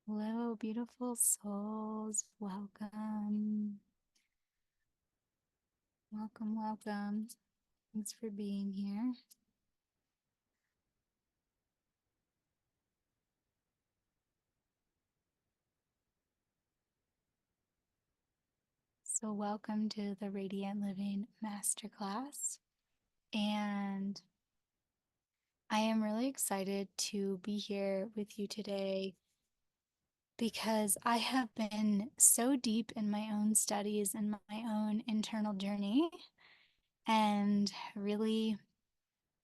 Hello, beautiful souls. Welcome. Welcome, welcome. Thanks for being here. So, welcome to the Radiant Living Masterclass. And I am really excited to be here with you today because I have been so deep in my own studies and my own internal journey and really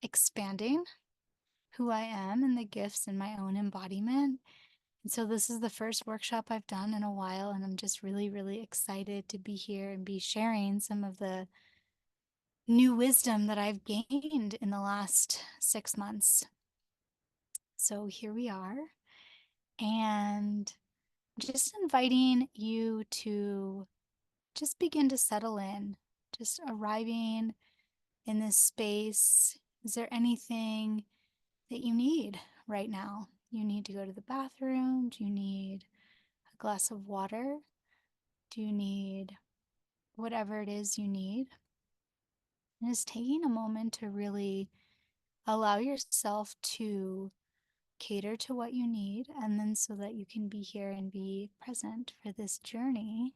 expanding who I am and the gifts in my own embodiment. And so this is the first workshop I've done in a while, and I'm just really, really excited to be here and be sharing some of the new wisdom that I've gained in the last 6 months. So here we are, and just inviting you to just begin to settle in, just arriving in this space. Is there anything that you need right now? You need to go to the bathroom? Do you need a glass of water? Do you need whatever it is you need? And just taking a moment to really allow yourself to cater to what you need, and then so that you can be here and be present for this journey.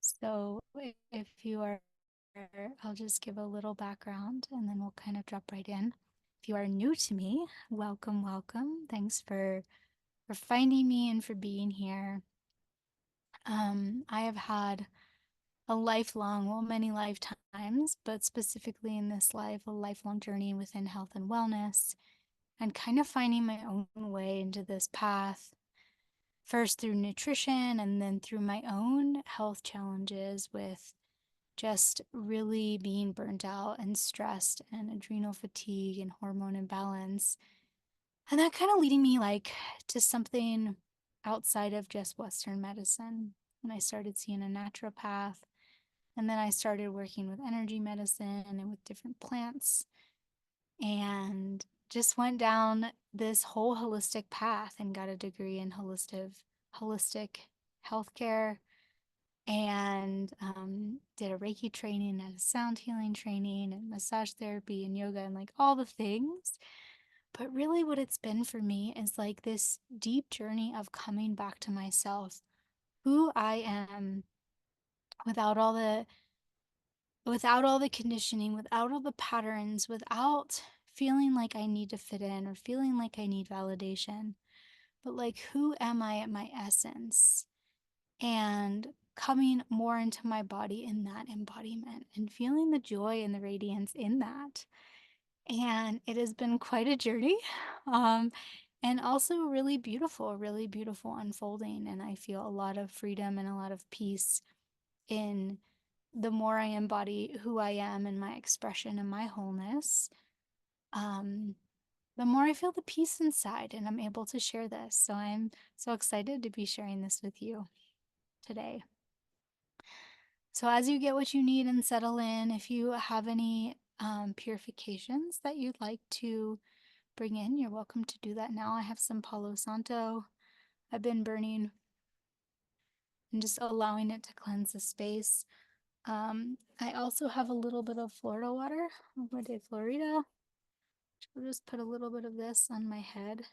So if you are, I'll just give a little background and then we'll kind of drop right in. If you are new to me, welcome, welcome. Thanks for finding me and for being here. I have had a lifelong, well, many lifetimes, but specifically in this life, a lifelong journey within health and wellness, and kind of finding my own way into this path, first through nutrition and then through my own health challenges with just really being burnt out and stressed and adrenal fatigue and hormone imbalance. And that kind of leading me like to something outside of just Western medicine. And I started seeing a naturopath. And then I started working with energy medicine and with different plants and just went down this whole holistic path and got a degree in holistic healthcare and did a Reiki training and a sound healing training and massage therapy and yoga and like all the things. But really, what it's been for me is like this deep journey of coming back to myself, who I am without all the conditioning, without all the patterns, without feeling like I need to fit in or feeling like I need validation, but like who am I at my essence? And coming more into my body in that embodiment and feeling the joy and the radiance in that. And it has been quite a journey. And also really beautiful unfolding. And I feel a lot of freedom and a lot of peace in the more I embody who I am and my expression and my wholeness, the more I feel the peace inside and I'm able to share this. So I'm so excited to be sharing this with you today. So as you get what you need and settle in, if you have any purifications that you'd like to bring in, you're welcome to do that now. I have some Palo Santo I've been burning and just allowing it to cleanse the space. I also have a little bit of Florida water, Agua de Florida. I'll just put a little bit of this on my head.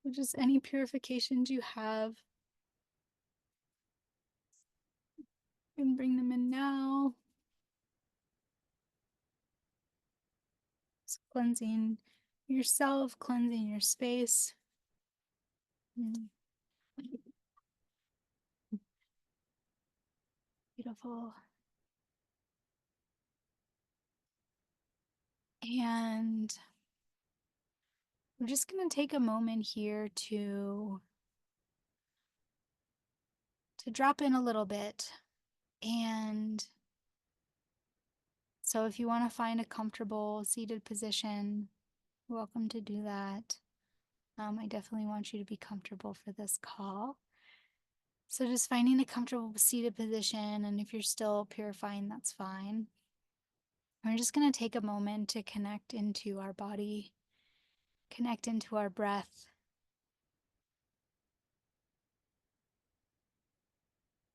So just any purifications you have, you can bring them in now. Just cleansing yourself, cleansing your space. Beautiful. And we're just going to take a moment here to drop in a little bit. And so if you want to find a comfortable seated position, you're welcome to do that. I definitely want you to be comfortable for this call. So just finding a comfortable seated position, and if you're still purifying, that's fine. We're just going to take a moment to connect into our body, connect into our breath.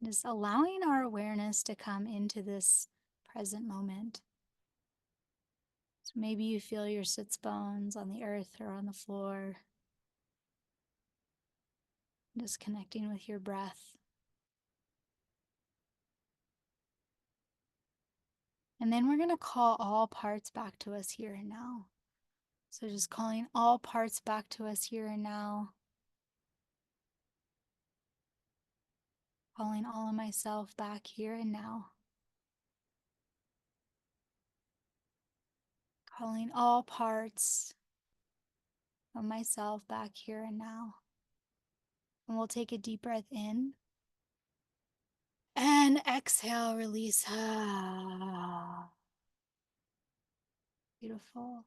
Just allowing our awareness to come into this present moment. So maybe you feel your sits bones on the earth or on the floor. Just connecting with your breath. And then we're going to call all parts back to us here and now. So just calling all parts back to us here and now. Calling all of myself back here and now. Calling all parts of myself back here and now. And we'll take a deep breath in. And exhale, release. Beautiful.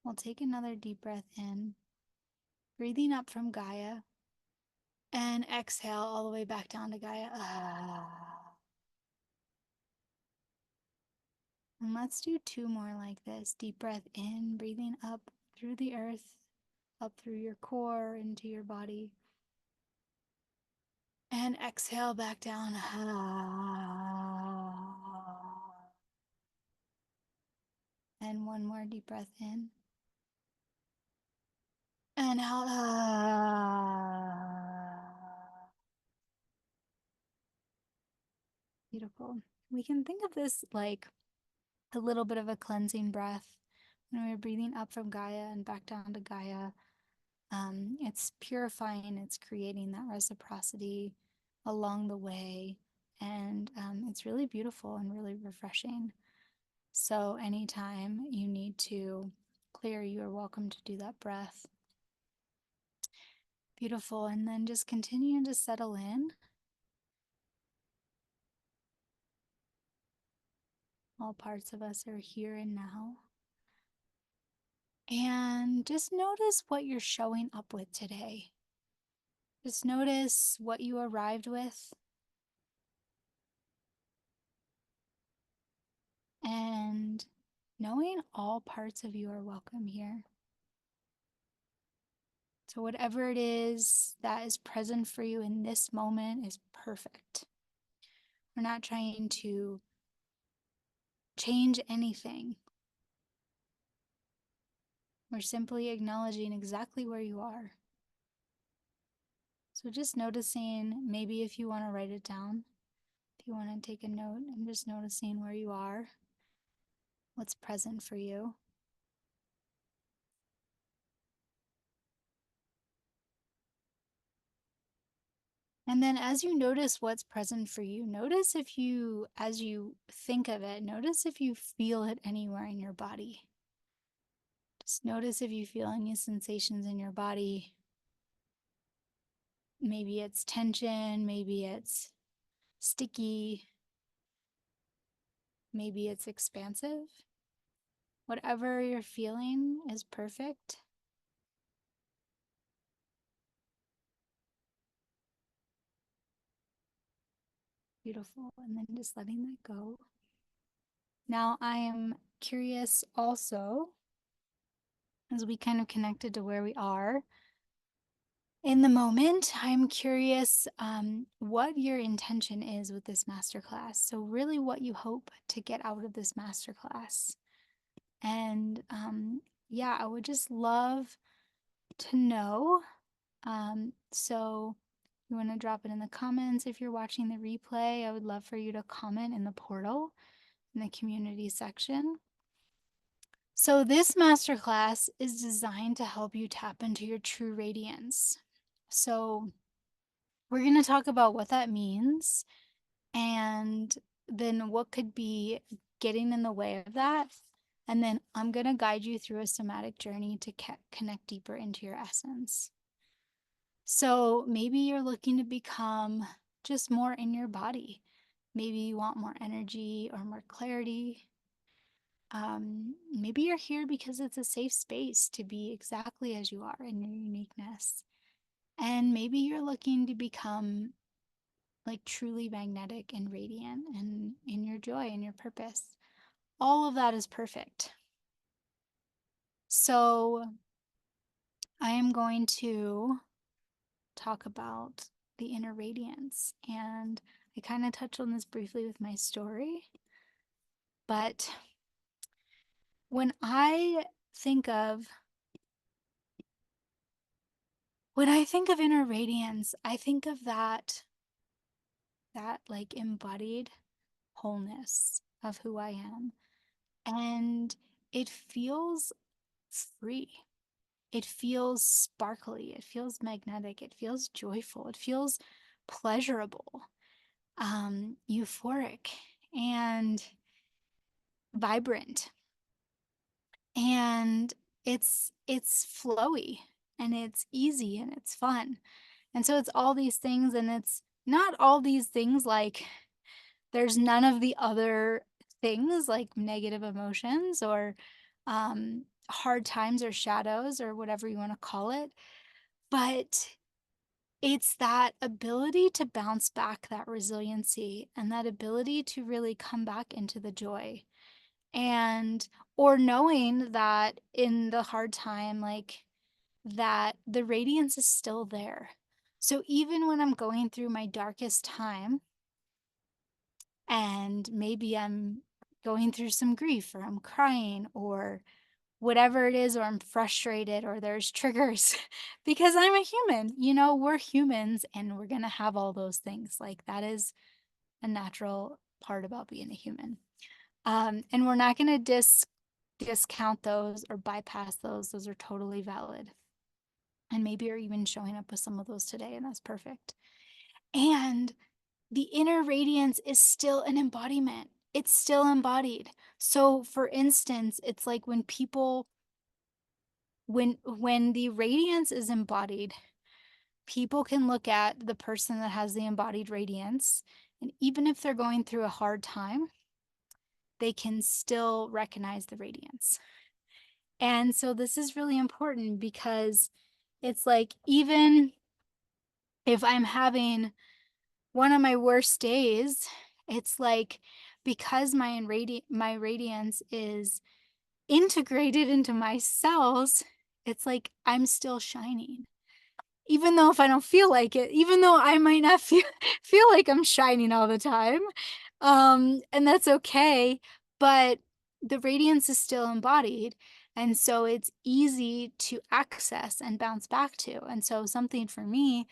We'll take another deep breath in. Breathing up from Gaia. And exhale all the way back down to Gaia. And let's do 2 more like this. Deep breath in, breathing up through the earth, up through your core, into your body. And exhale back down. And 1 more deep breath in. And out. Beautiful. We can think of this like a little bit of a cleansing breath. When we're breathing up from Gaia and back down to Gaia, it's purifying, it's creating that reciprocity along the way. And it's really beautiful and really refreshing. So anytime you need to clear, you are welcome to do that breath. Beautiful. And then just continue to settle in. All parts of us are here and now. And just notice what you're showing up with today. Just notice what you arrived with. And knowing all parts of you are welcome here. So whatever it is that is present for you in this moment is perfect. We're not trying to change anything. We're simply acknowledging exactly where you are. So just noticing, maybe if you want to write it down, if you want to take a note, and just noticing where you are, what's present for you. And then as you notice what's present for you, notice if you, as you think of it, notice if you feel it anywhere in your body. Just notice if you feel any sensations in your body. Maybe it's tension, maybe it's sticky, maybe it's expansive. Whatever you're feeling is perfect. Beautiful. And then just letting that go. Now I am curious also, as we kind of connected to where we are in the moment, I'm curious what your intention is with this masterclass. So really what you hope to get out of this masterclass. And yeah, I would just love to know. So you want to drop it in the comments. If you're watching the replay, I would love for you to comment in the portal in the community section. So this masterclass is designed to help you tap into your true radiance. So we're going to talk about what that means and then what could be getting in the way of that. And then I'm going to guide you through a somatic journey to connect deeper into your essence. So maybe you're looking to become just more in your body. Maybe you want more energy or more clarity. Maybe you're here because it's a safe space to be exactly as you are in your uniqueness. And maybe you're looking to become like truly magnetic and radiant and in your joy and your purpose. All of that is perfect. So I am going to talk about the inner radiance. And I kind of touched on this briefly with my story. But when I think of inner radiance, I think of that like embodied wholeness of who I am. And it feels free. It feels sparkly. It feels magnetic. It feels joyful. It feels pleasurable, euphoric, and vibrant. And it's flowy and it's easy and it's fun. And so it's all these things, and it's not all these things like there's none of the other things like negative emotions or hard times or shadows or whatever you want to call it. But it's that ability to bounce back, that resiliency, and that ability to really come back into the joy. And, or knowing that in the hard time, like that the radiance is still there. So even when I'm going through my darkest time, and maybe I'm going through some grief or I'm crying or whatever it is, or I'm frustrated or there's triggers because I'm a human, we're humans and we're going to have all those things. Like that is a natural part about being a human. And we're not going to discount those or bypass those. Those are totally valid. And maybe you're even showing up with some of those today, and that's perfect. And the inner radiance is still an embodiment. It's still embodied. So for instance, it's like when people, when the radiance is embodied, people can look at the person that has the embodied radiance, and even if they're going through a hard time, they can still recognize the radiance. And so this is really important because it's like, even if I'm having one of my worst days, it's like, because my radiance is integrated into my cells, it's like I'm still shining. Even though if I don't feel like it, even though I might not feel like I'm shining all the time. And that's okay, but the radiance is still embodied. And so it's easy to access and bounce back to. And so something for me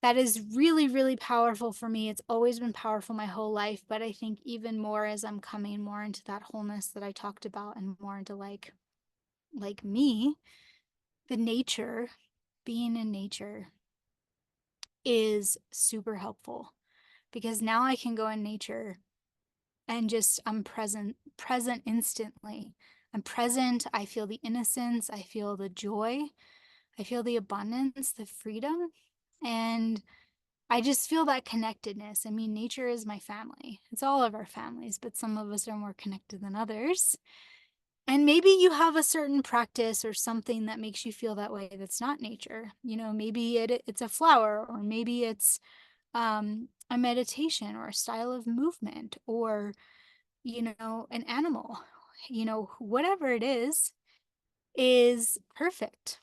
that is really, really powerful for me. It's always been powerful my whole life, but I think even more as I'm coming more into that wholeness that I talked about and more into like me, the nature, being in nature is super helpful because now I can go in nature and just I'm present instantly. I'm present. I feel the innocence. I feel the joy. I feel the abundance, the freedom. And I just feel that connectedness. I mean, nature is my family. It's all of our families, but some of us are more connected than others. And maybe you have a certain practice or something that makes you feel that way that's not nature. Maybe it's a flower, or maybe it's a meditation or a style of movement, or, an animal. Whatever it is perfect.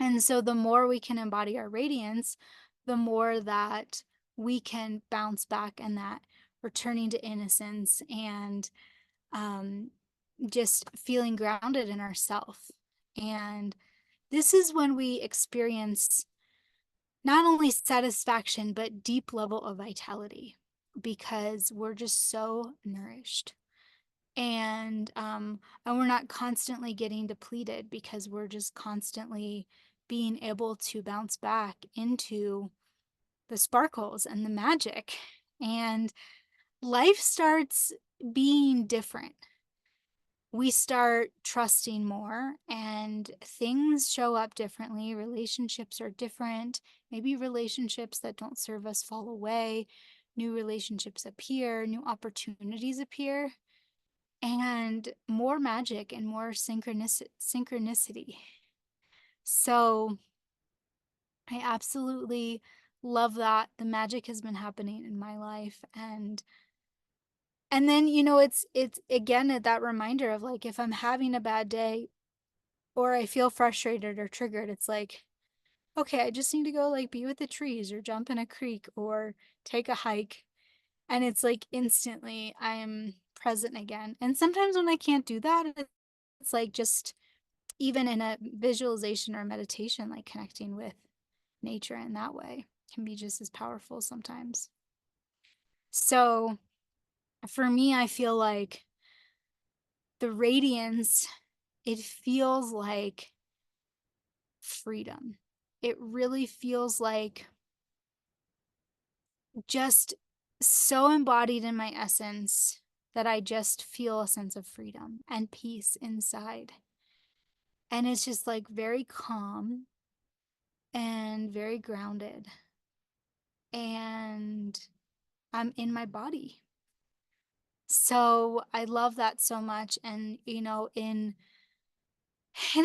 And so the more we can embody our radiance, the more that we can bounce back, and that returning to innocence and just feeling grounded in ourself. And this is when we experience not only satisfaction, but deep level of vitality because we're just so nourished. And we're not constantly getting depleted because we're just constantly being able to bounce back into the sparkles and the magic. And life starts being different. We start trusting more and things show up differently. Relationships are different. Maybe relationships that don't serve us fall away. New relationships appear, new opportunities appear, and more magic and more synchronicity. So I absolutely love that the magic has been happening in my life. And then, it's again that reminder of like, if I'm having a bad day or I feel frustrated or triggered, it's like, okay, I just need to go like be with the trees or jump in a creek or take a hike. And it's like instantly I am present again. And sometimes when I can't do that, it's like just even in a visualization or meditation, like connecting with nature in that way can be just as powerful sometimes. So for me, I feel like the radiance, it feels like freedom. It really feels like just so embodied in my essence that I just feel a sense of freedom and peace inside. And it's just like very calm and very grounded. And I'm in my body. So I love that so much. And, in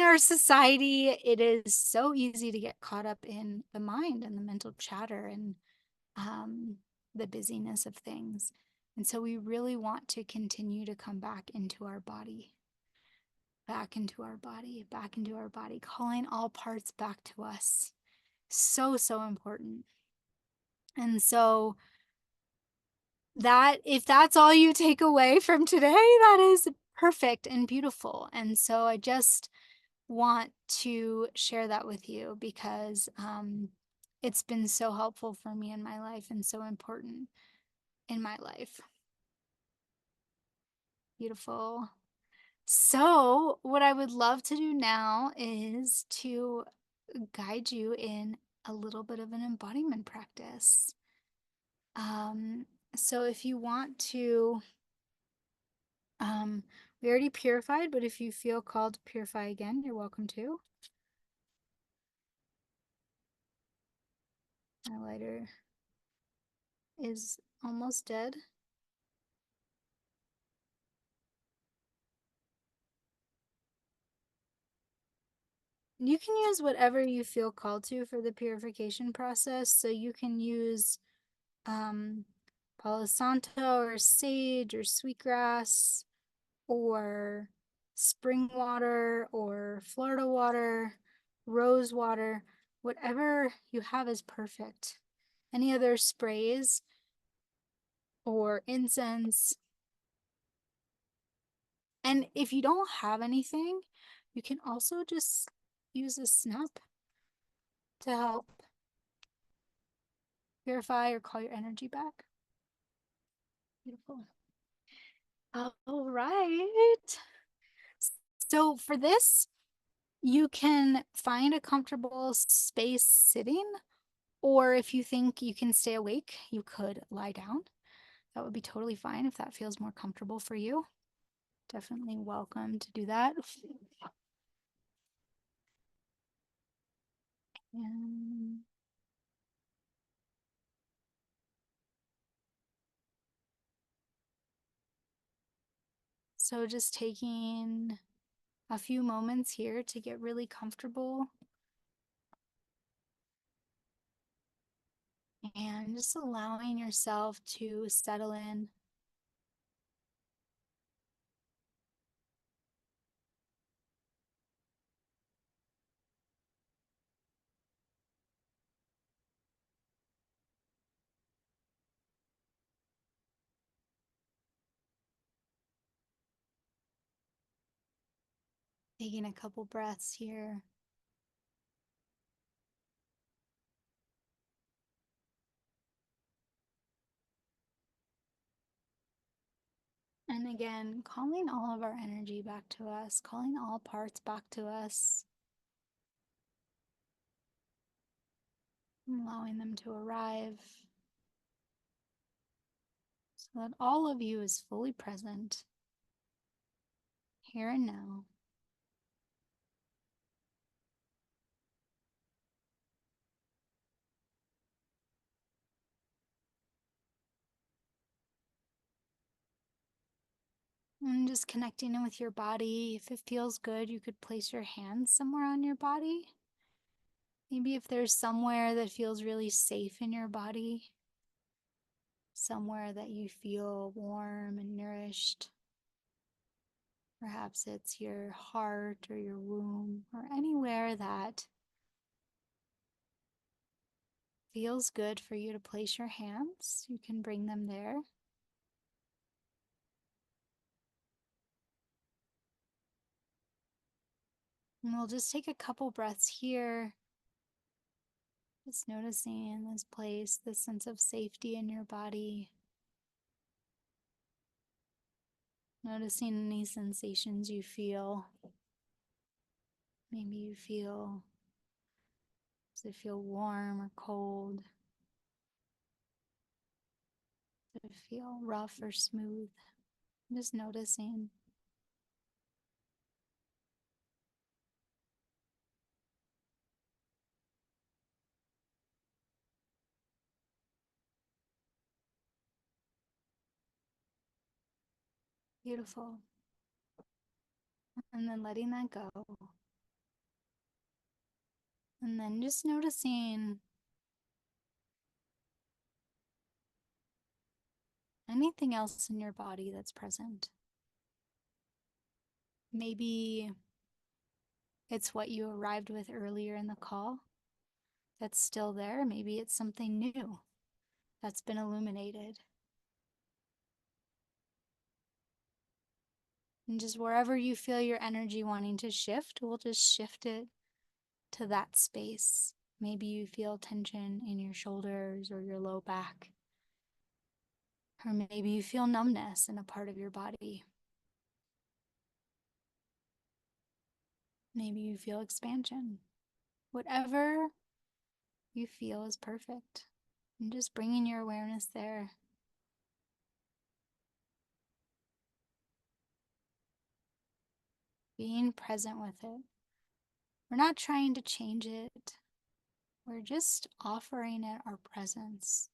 our society, it is so easy to get caught up in the mind and the mental chatter and um, the busyness of things. And so we really want to continue to come back into our body, back into our body, back into our body, calling all parts back to us. So, so important. And so that if that's all you take away from today, that is perfect and beautiful. And so I just want to share that with you because it's been so helpful for me in my life and so important in my life. Beautiful. So, what I would love to do now is to guide you in a little bit of an embodiment practice. Um, so, if you want to, we already purified, but if you feel called to purify again, you're welcome to. My lighter is almost dead. You can use whatever you feel called to for the purification process. So you can use Palo Santo or sage or sweetgrass or spring water or Florida water, rose water, whatever you have is perfect. Any other sprays or incense. And if you don't have anything, you can also just use a snap to help purify or call your energy back. Beautiful. All right. So for this, you can find a comfortable space sitting, or if you think you can stay awake, you could lie down. That would be totally fine if that feels more comfortable for you. Definitely welcome to do that. And so just taking a few moments here to get really comfortable and just allowing yourself to settle in. Taking a couple breaths here. And again, calling all of our energy back to us, calling all parts back to us, allowing them to arrive so that all of you is fully present here and now. And just connecting in with your body. If it feels good, you could place your hands somewhere on your body. Maybe if there's somewhere that feels really safe in your body, somewhere that you feel warm and nourished. Perhaps it's your heart or your womb or anywhere that feels good for you to place your hands. You can bring them there. And we'll just take a couple breaths here, just noticing this place, this sense of safety in your body. Noticing any sensations you feel. Maybe you feel, does it feel warm or cold? Does it feel rough or smooth? Just noticing. Beautiful. And then letting that go. And then just noticing anything else in your body that's present. Maybe it's what you arrived with earlier in the call that's still there. Maybe it's something new that's been illuminated. And just wherever you feel your energy wanting to shift, we'll just shift it to that space. Maybe you feel tension in your shoulders or your low back. Or maybe you feel numbness in a part of your body. Maybe you feel expansion. Whatever you feel is perfect. And just bringing your awareness there. Being present with it. We're not trying to change it. We're just offering it our presence,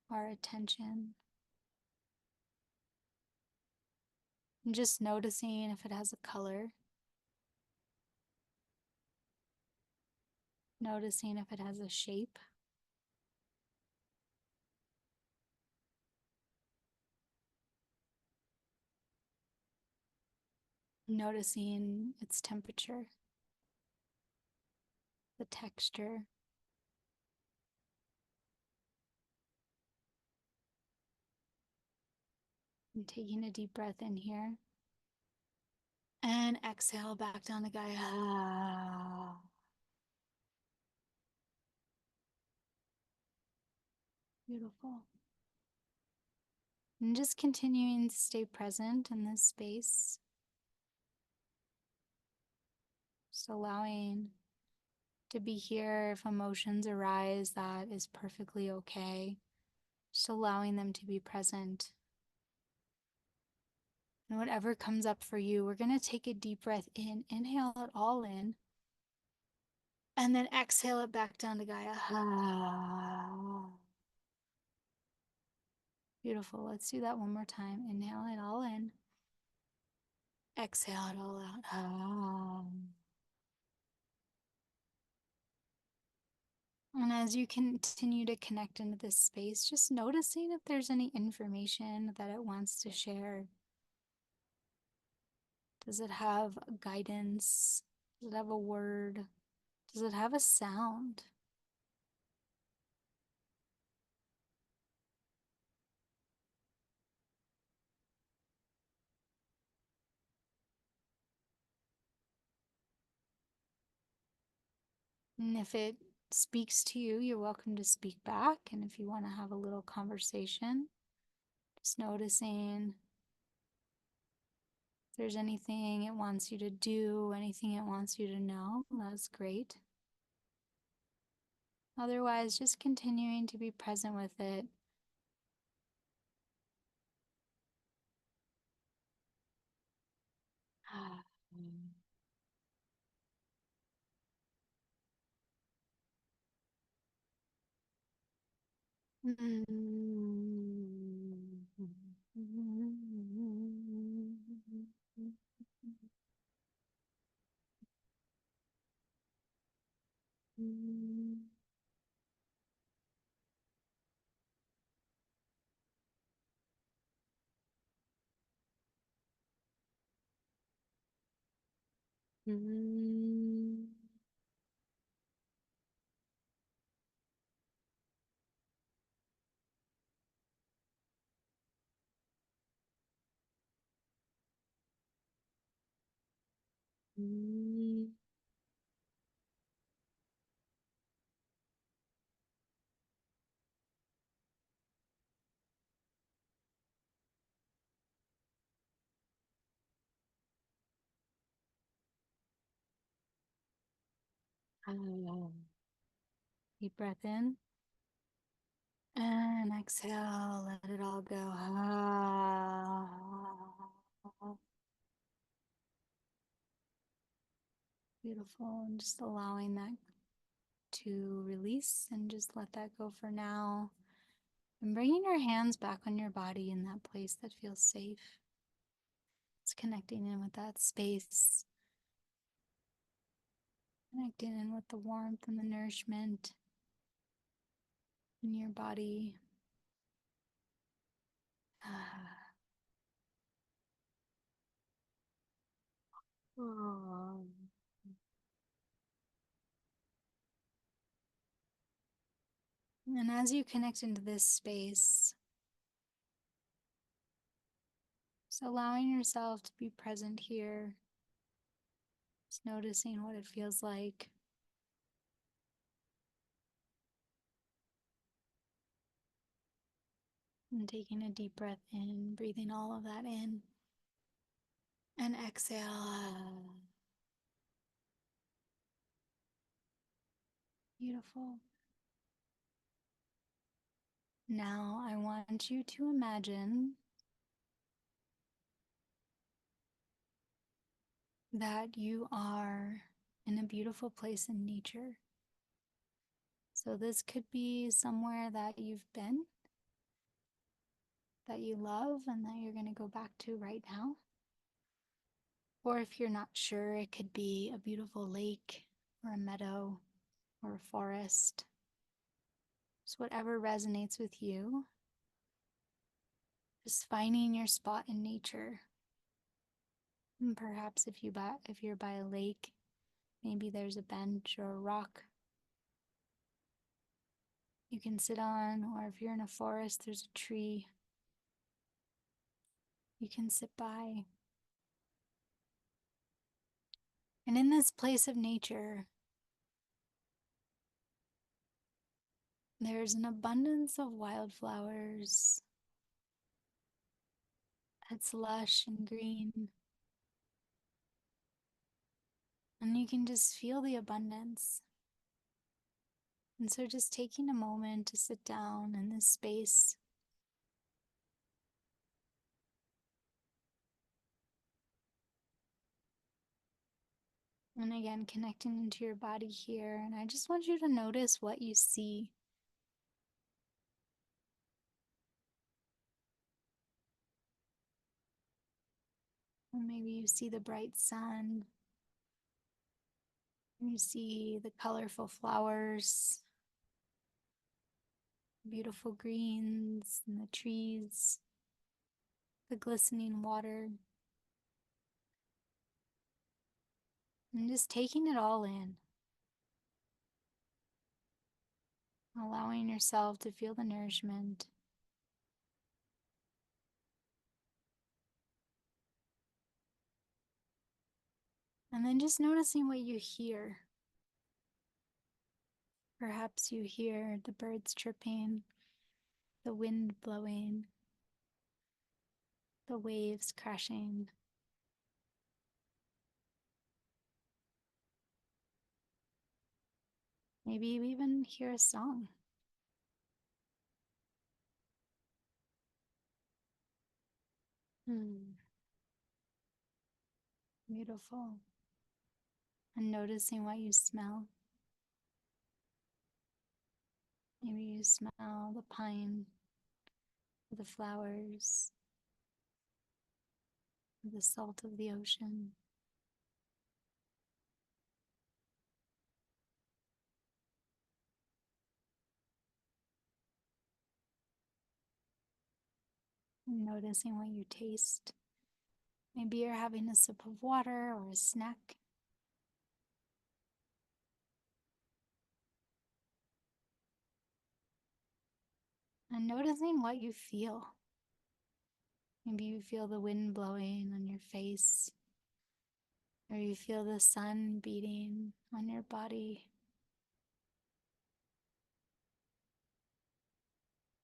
our attention. And just noticing if it has a color. Noticing if it has a shape. Noticing its temperature, the texture. And taking a deep breath in here. And exhale back down to Gaia. Beautiful. And just continuing to stay present in this space. Just allowing to be here. If emotions arise, that is perfectly okay. Just allowing them to be present. And whatever comes up for you, we're going to take a deep breath in. Inhale it all in. And then exhale it back down to Gaia. Beautiful. Let's do that one more time. Inhale it all in. Exhale it all out. And as you continue to connect into this space, just noticing if there's any information that it wants to share. Does it have guidance? Does it have a word? Does it have a sound? And if it speaks to you, you're welcome to speak back. And if you want to have a little conversation, Just noticing if there's anything it wants you to do, anything it wants you to know. That's great. Otherwise, just continuing to be present with it. Deep breath in and exhale, let it all go. Beautiful. And just allowing that to release and just let that go for now. And bringing your hands back on your body in that place that feels safe. It's connecting in with that space, connecting in with the warmth and the nourishment in your body. And as you connect into this space, just allowing yourself to be present here, just noticing what it feels like. And taking a deep breath in, breathing all of that in. And exhale. Beautiful. Now I want you to imagine that you are in a beautiful place in nature. So this could be somewhere that you've been, that you love, and that you're going to go back to right now. Or if you're not sure, it could be a beautiful lake or a meadow or a forest. Just whatever resonates with you. Just finding your spot in nature. And perhaps if you're by a lake, maybe there's a bench or a rock you can sit on, or if you're in a forest, there's a tree you can sit by. And in this place of nature, there's an abundance of wildflowers. It's lush and green. And you can just feel the abundance. And so just taking a moment to sit down in this space. And again, connecting into your body here. And I just want you to notice what you see. And maybe you see the bright sun. You see the colorful flowers, beautiful greens and the trees, the glistening water. And just taking it all in. Allowing yourself to feel the nourishment. And then just noticing what you hear. Perhaps you hear the birds chirping, the wind blowing, the waves crashing. Maybe you even hear a song. Beautiful. And noticing what you smell. Maybe you smell the pine, the flowers, the salt of the ocean. And noticing what you taste. Maybe you're having a sip of water or a snack. And noticing what you feel. Maybe you feel the wind blowing on your face, or you feel the sun beating on your body,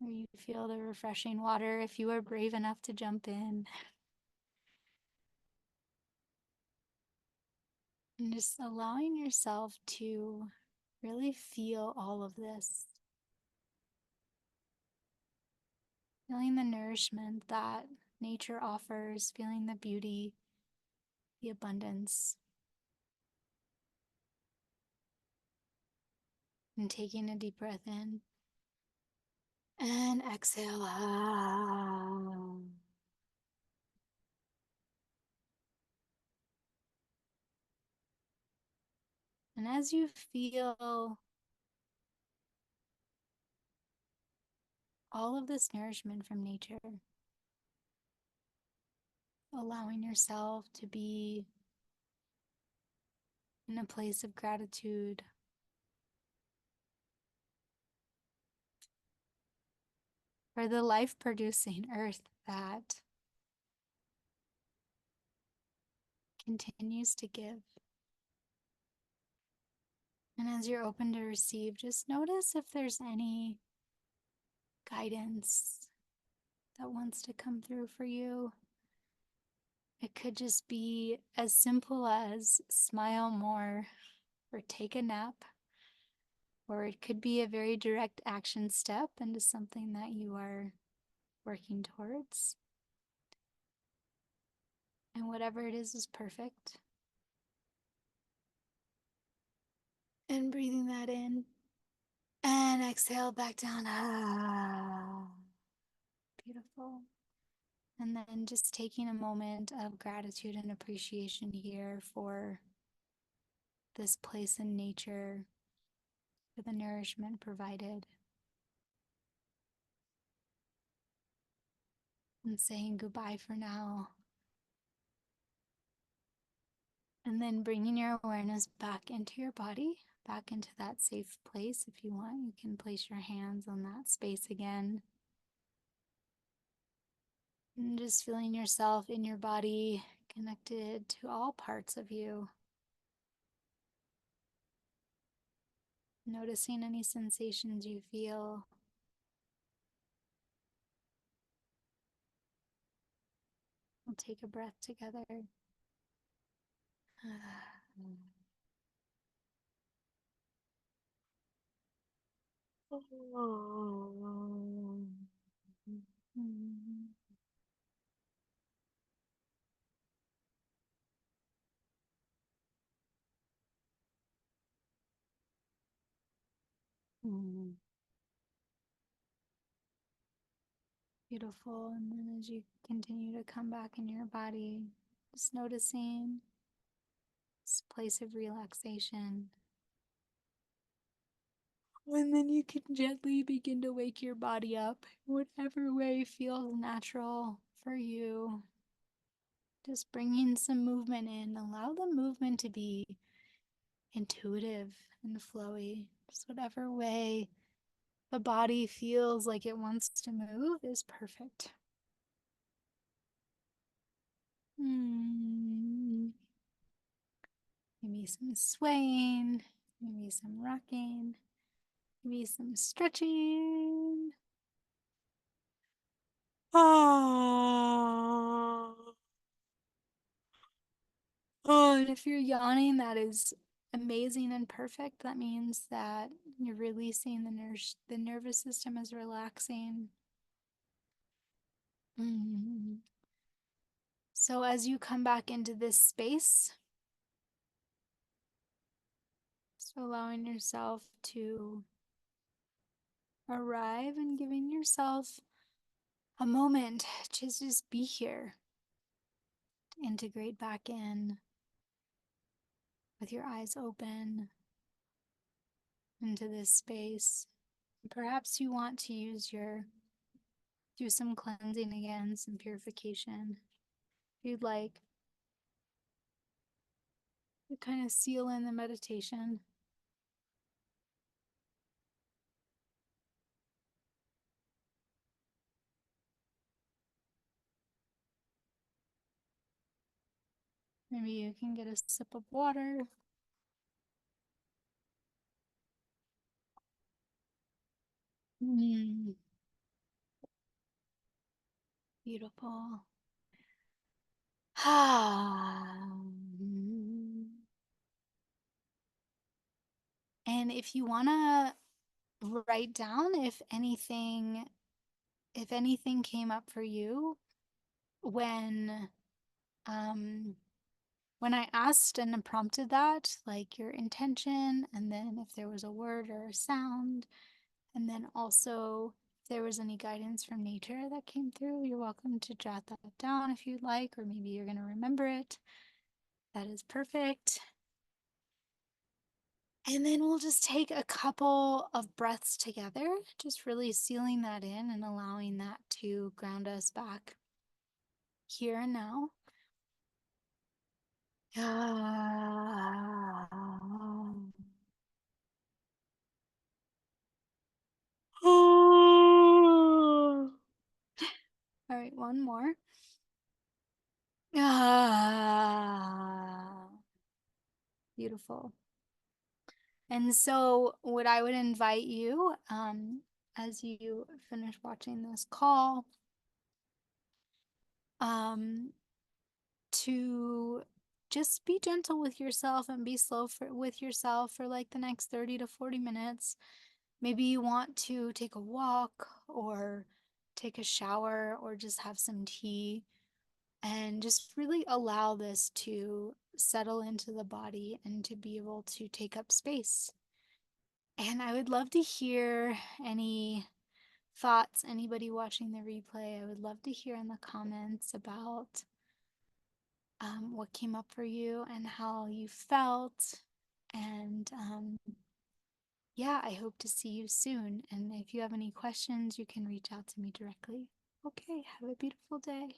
or you feel the refreshing water if you are brave enough to jump in. And just allowing yourself to really feel all of this. Feeling the nourishment that nature offers, feeling the beauty, the abundance. And taking a deep breath in. And exhale. And as you feel all of this nourishment from nature, allowing yourself to be in a place of gratitude for the life-producing earth that continues to give. And as you're open to receive, just notice if there's any guidance that wants to come through for you. It could just be as simple as smile more or take a nap, or it could be a very direct action step into something that you are working towards. And whatever it is perfect. And breathing that in. And exhale back down. Beautiful. And then just taking a moment of gratitude and appreciation here for this place in nature, for the nourishment provided. And saying goodbye for now. And then bringing your awareness back into your body, back into that safe place. If you want, you can place your hands on that space again. And just feeling yourself in your body, connected to all parts of you. Noticing any sensations you feel. We'll take a breath together. Beautiful. And then as you continue to come back in your body, just noticing this place of relaxation. And then you can gently begin to wake your body up in whatever way feels natural for you. Just bringing some movement in. Allow the movement to be intuitive and flowy. Just whatever way the body feels like it wants to move is perfect. Maybe some swaying, maybe some rocking, maybe some stretching. Ah. Oh, and if you're yawning, that is amazing and perfect. That means that you're releasing the nervous system is relaxing. Mm. So as you come back into this space, so allowing yourself to arrive and giving yourself a moment to just be here, to integrate back in with your eyes open into this space. Perhaps you want to do some cleansing again, some purification. If you'd like to kind of seal in the meditation. Maybe you can get a sip of water. Mm, beautiful. And if you want to write down if anything came up for you when um when I asked and prompted that, like your intention, and then if there was a word or a sound, and then also if there was any guidance from nature that came through, you're welcome to jot that down if you'd like, or maybe you're going to remember it. That is perfect. And then we'll just take a couple of breaths together, just really sealing that in and allowing that to ground us back here and now. All right, one more. Beautiful. And so, what I would invite you, as you finish watching this call, to just be gentle with yourself and be with yourself for like the next 30 to 40 minutes. Maybe you want to take a walk or take a shower or just have some tea and just really allow this to settle into the body and to be able to take up space. And I would love to hear any thoughts, anybody watching the replay. I would love to hear in the comments about what came up for you and how you felt. And yeah, I hope to see you soon. And if you have any questions, you can reach out to me directly. Okay, have a beautiful day.